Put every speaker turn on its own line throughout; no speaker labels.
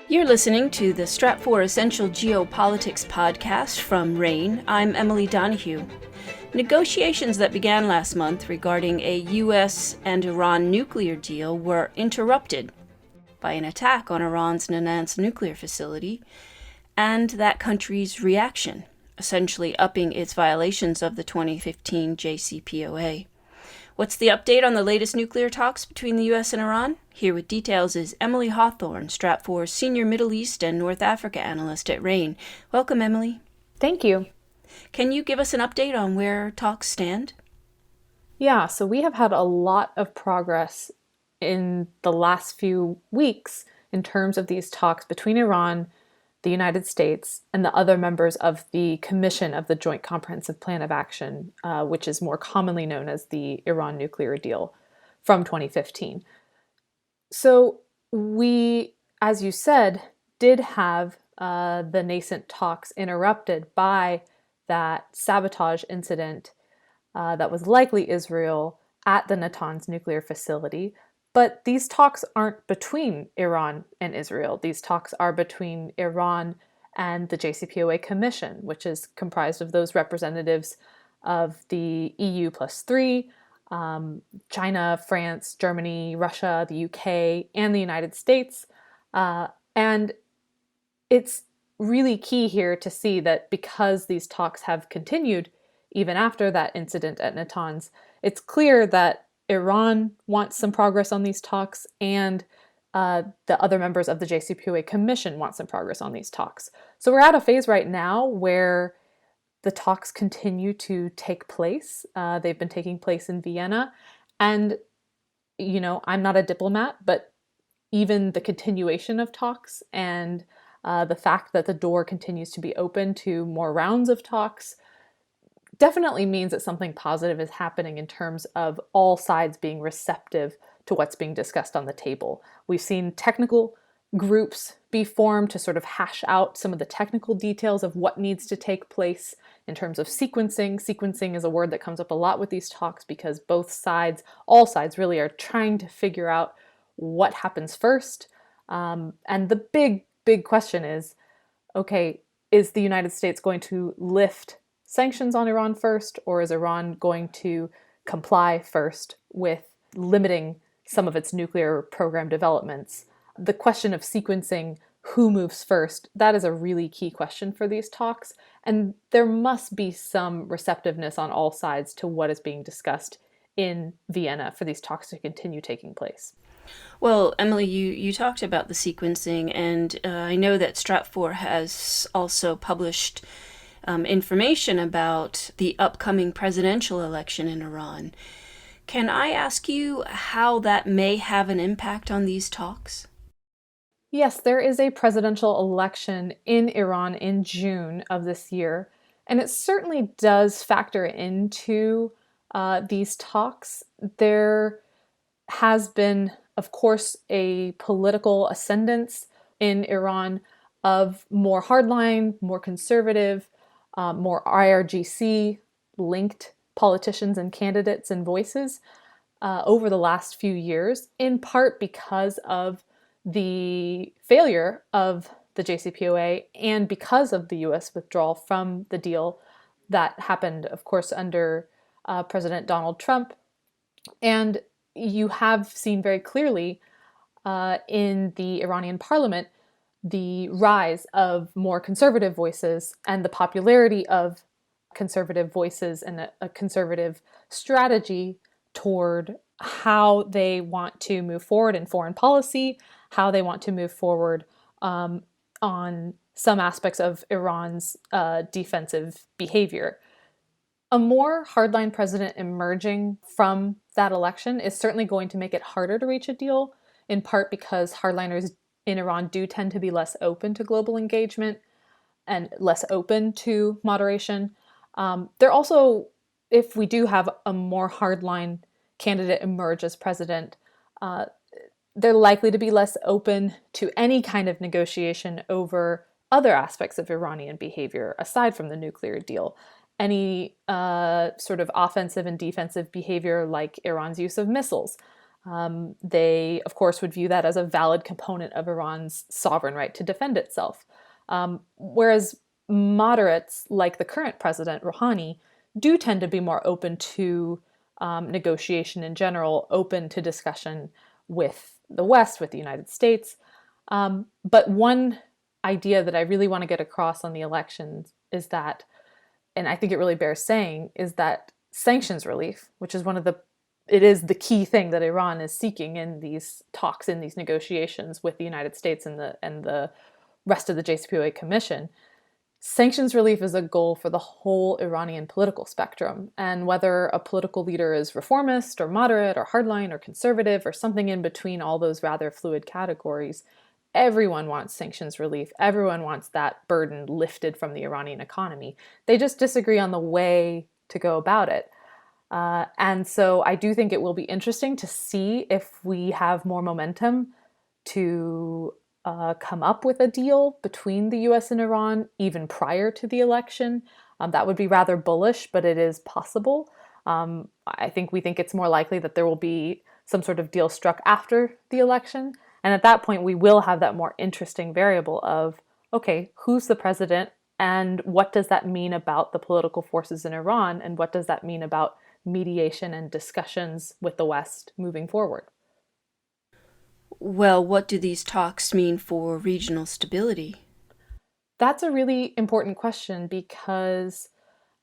You're listening to the Stratfor Essential Geopolitics podcast from RANE. I'm Emily Donahue. Negotiations that began last month regarding a U.S. and Iran nuclear deal were interrupted by an attack on Iran's Natanz nuclear facility and that country's reaction, essentially upping its violations of the 2015 JCPOA. What's the update on the latest nuclear talks between the U.S. and Iran? Here with details is Emily Hawthorne, Stratfor's Senior Middle East and North Africa Analyst at RANE. Welcome, Emily.
Thank you.
Can you give us an update on where talks stand?
Yeah, so we have had a lot of progress in the last few weeks in terms of these talks between Iran, the United States, and the other members of the Commission of the Joint Comprehensive Plan of Action, which is more commonly known as the Iran nuclear deal from 2015. So we, as you said, did have the nascent talks interrupted by that sabotage incident that was likely Israel at the Natanz nuclear facility. But these talks aren't between Iran and Israel. These talks are between Iran and the JCPOA Commission, which is comprised of those representatives of the EU plus three, China, France, Germany, Russia, the UK, and the United States. And it's really key here to see that because these talks have continued even after that incident at Natanz, it's clear that Iran wants some progress on these talks, and the other members of the JCPOA Commission want some progress on these talks. So we're at a phase right now where the talks continue to take place. They've been taking place in Vienna. And, you know, I'm not a diplomat, but even the continuation of talks and the fact that the door continues to be open to more rounds of talks definitely means that something positive is happening in terms of all sides being receptive to what's being discussed on the table. We've seen technical groups be formed to sort of hash out some of the technical details of what needs to take place in terms of sequencing. Sequencing is a word that comes up a lot with these talks because both sides, all sides really, are trying to figure out what happens first. And the big question is, okay, is the United States going to lift sanctions on Iran first, or is Iran going to comply first with limiting some of its nuclear program developments? The question of sequencing who moves first, that is a really key question for these talks, and there must be some receptiveness on all sides to what is being discussed in Vienna for these talks to continue taking place.
Well, Emily, you talked about the sequencing, and I know that Stratfor has also published information about the upcoming presidential election in Iran. Can I ask you how that may have an impact on these talks?
Yes, there is a presidential election in Iran in June of this year, and it certainly does factor into these talks. There has been, of course, a political ascendance in Iran of more hardline, more conservative, more IRGC-linked politicians and candidates and voices over the last few years, in part because of the failure of the JCPOA and because of the U.S. withdrawal from the deal that happened, of course, under President Donald Trump. And you have seen very clearly in the Iranian parliament the rise of more conservative voices and the popularity of conservative voices and a conservative strategy toward how they want to move forward in foreign policy, how they want to move forward on some aspects of Iran's defensive behavior. A more hardline president emerging from that election is certainly going to make it harder to reach a deal, in part because hardliners in Iran do tend to be less open to global engagement and less open to moderation. They're also, if we do have a more hardline candidate emerge as president, they're likely to be less open to any kind of negotiation over other aspects of Iranian behavior aside from the nuclear deal. Any sort of offensive and defensive behavior like Iran's use of missiles, They, of course, would view that as a valid component of Iran's sovereign right to defend itself. Whereas moderates, like the current president, Rouhani, do tend to be more open to negotiation in general, open to discussion with the West, with the United States. But one idea that I really want to get across on the elections is that, and I think it really bears saying, is that sanctions relief, which is it is the key thing that Iran is seeking in these talks, in these negotiations with the United States and the rest of the JCPOA Commission. Sanctions relief is a goal for the whole Iranian political spectrum. And whether a political leader is reformist or moderate or hardline or conservative or something in between all those rather fluid categories, everyone wants sanctions relief. Everyone wants that burden lifted from the Iranian economy. They just disagree on the way to go about it. And so I do think it will be interesting to see if we have more momentum to come up with a deal between the US and Iran even prior to the election. That would be rather bullish, but it is possible. I think we think it's more likely that there will be some sort of deal struck after the election. And at that point, we will have that more interesting variable of, okay, who's the president and what does that mean about the political forces in Iran? And what does that mean about mediation and discussions with the West moving forward?
Well, what do these talks mean for regional stability?
That's a really important question because,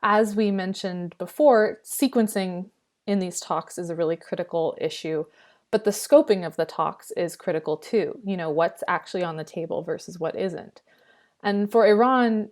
as we mentioned before, sequencing in these talks is a really critical issue. But the scoping of the talks is critical too. What's actually on the table versus what isn't. And for Iran,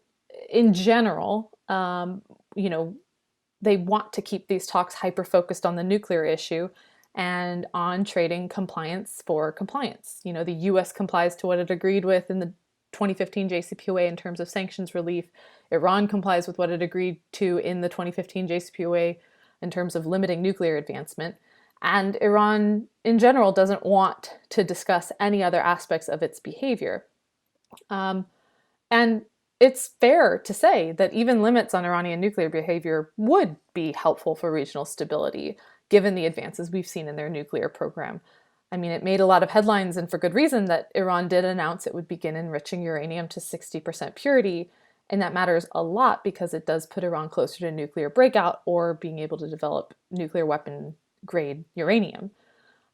in general, they want to keep these talks hyper-focused on the nuclear issue and on trading compliance for compliance. The US complies to what it agreed with in the 2015 JCPOA in terms of sanctions relief. Iran complies with what it agreed to in the 2015 JCPOA in terms of limiting nuclear advancement. And Iran, in general, doesn't want to discuss any other aspects of its behavior. And it's fair to say that even limits on Iranian nuclear behavior would be helpful for regional stability, given the advances we've seen in their nuclear program. I mean, it made a lot of headlines, and for good reason, that Iran did announce it would begin enriching uranium to 60% purity. And that matters a lot because it does put Iran closer to nuclear breakout or being able to develop nuclear weapon grade uranium.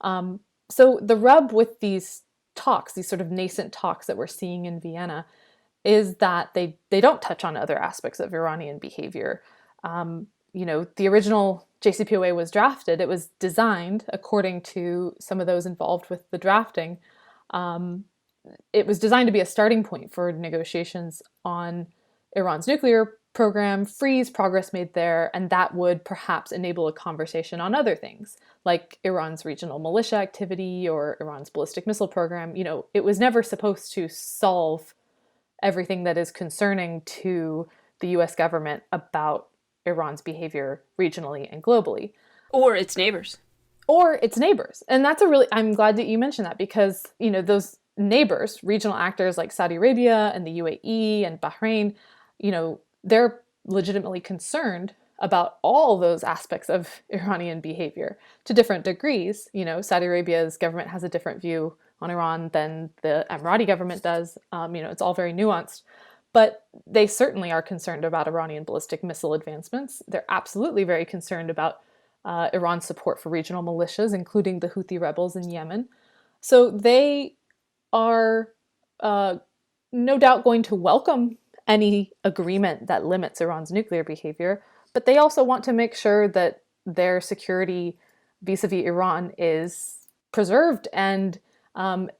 So the rub with these talks, these sort of nascent talks that we're seeing in Vienna, is that they don't touch on other aspects of Iranian behavior. The original JCPOA was drafted. It was designed, according to some of those involved with the drafting, it was designed to be a starting point for negotiations on Iran's nuclear program, freeze progress made there, and that would perhaps enable a conversation on other things, like Iran's regional militia activity or Iran's ballistic missile program. It was never supposed to solve everything that is concerning to the US government about Iran's behavior regionally and globally.
Or its neighbors.
And I'm glad that you mentioned that because, those neighbors, regional actors like Saudi Arabia and the UAE and Bahrain, they're legitimately concerned about all those aspects of Iranian behavior to different degrees. Saudi Arabia's government has a different view on Iran than the Emirati government does. It's all very nuanced. But they certainly are concerned about Iranian ballistic missile advancements. They're absolutely very concerned about Iran's support for regional militias, including the Houthi rebels in Yemen. So they are no doubt going to welcome any agreement that limits Iran's nuclear behavior, but they also want to make sure that their security vis-a-vis Iran is preserved and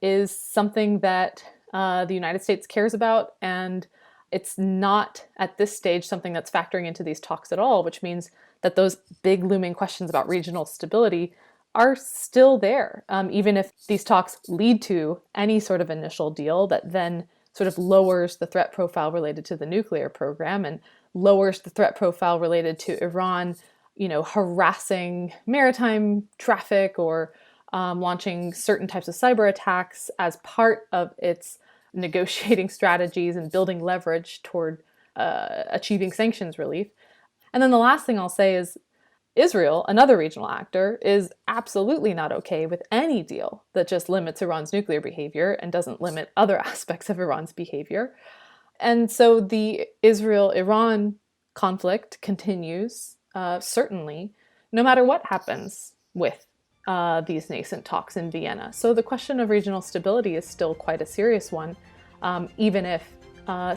is something that the United States cares about, and it's not at this stage something that's factoring into these talks at all, which means that those big looming questions about regional stability are still there, even if these talks lead to any sort of initial deal that then sort of lowers the threat profile related to the nuclear program and lowers the threat profile related to Iran, harassing maritime traffic or launching certain types of cyber attacks as part of its negotiating strategies and building leverage toward achieving sanctions relief. And then the last thing I'll say is Israel, another regional actor, is absolutely not okay with any deal that just limits Iran's nuclear behavior and doesn't limit other aspects of Iran's behavior. And so the Israel-Iran conflict continues, certainly, no matter what happens with these nascent talks in Vienna. So the question of regional stability is still quite a serious one, even if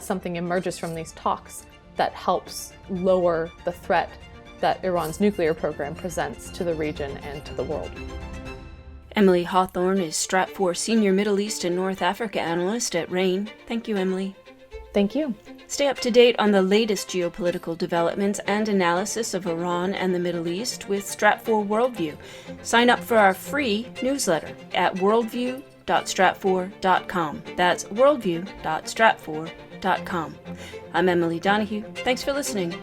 something emerges from these talks that helps lower the threat that Iran's nuclear program presents to the region and to the world.
Emily Hawthorne is Stratfor Senior Middle East and North Africa Analyst at RANE. Thank you, Emily.
Thank you.
Stay up to date on the latest geopolitical developments and analysis of Iran and the Middle East with Stratfor Worldview. Sign up for our free newsletter at worldview.stratfor.com. That's worldview.stratfor.com. I'm Emily Donahue. Thanks for listening.